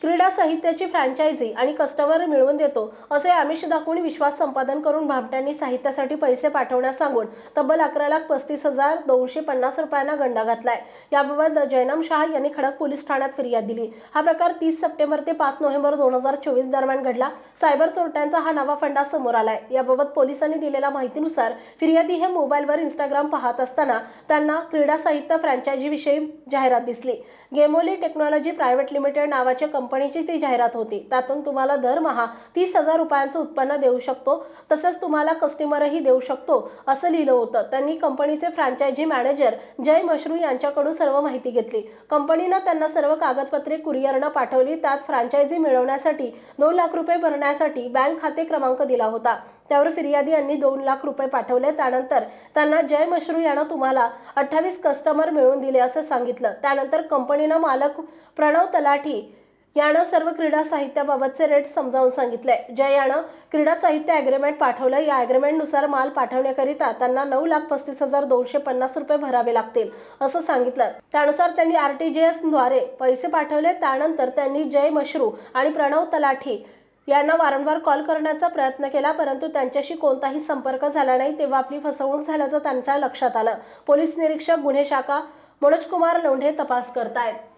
क्रीडा साहित्याची फ्रँचायझी आणि कस्टमर मिळवून देतो असे आमिष दाखवून विश्वास संपादन करून भामट्यांनी साहित्यासाठी पैसे पाठवण्यास सांगून तब्बल 11,35,250 रुपयांना गंडा घातलाय। याबाबत जयनाम शाह यांनी खडक पोलीस ठाण्यात फिर्याद दिली। हा प्रकार 30 सप्टेंबर ते 5 नोव्हेंबर 2024 दरम्यान घडला। सायबर चोरट्यांचा हा नवा फंडा समोर आलाय। याबाबत पोलिसांनी दिलेल्या माहितीनुसार फिर्यादी हे मोबाईलवर इंस्टाग्राम पाहत असताना त्यांना क्रीडा साहित्य फ्रँचायझी विषयी जाहिरात दिसली। गेमोली टेक्नॉलॉजी प्रायव्हेट लिमिटेड नावाच्या कंपनीची ती जाहिरात होती। त्यातून तुम्हाला दरमहा 30,000 रुपयांचं उत्पन्न देऊ शकतो, तसेच तुम्हाला कस्टमरही देऊ शकतो असं लिहिलं होतं। त्यांनी कंपनीचे फ्रँचायझी मॅनेजर जय मश्रू यांच्याकडून सर्व माहिती घेतली। कंपनीनं त्यांना सर्व कागदपत्रे कुरिअरनं पाठवली। त्यात फ्रँचायझी मिळवण्यासाठी 2 लाख रुपये भरण्यासाठी बँक खाते क्रमांक दिला होता। त्यावर फिर्यादी यांनी 2 लाख रुपये पाठवले। त्यानंतर त्यांना जय मश्रू यानं तुम्हाला 28 कस्टमर मिळवून दिले असं सांगितलं। त्यानंतर कंपनीनं मालक प्रणव तलाठी यानं सर्व क्रीडा साहित्याबाबतचे रेट समजावून सांगितले। जय यानं क्रीडा साहित्य ॲग्रीमेंट पाठवलं। या ॲग्रीमेंटनुसार माल पाठवण्याकरिता त्यांना 9,35,250 रुपये भरावे लागतील असं सांगितलं। त्यानुसार त्यांनी RTGS द्वारे पैसे पाठवले। त्यानंतर त्यांनी जय मश्रू आणि प्रणव तलाठी यांना वारंवार कॉल करण्याचा प्रयत्न केला, परंतु त्यांच्याशी कोणताही संपर्क झाला नाही। तेव्हा आपली फसवणूक झाल्याचं त्यांच्या लक्षात आलं। पोलीस निरीक्षक गुन्हे शाखा मनोज कुमार लोंढे तपास करतायत।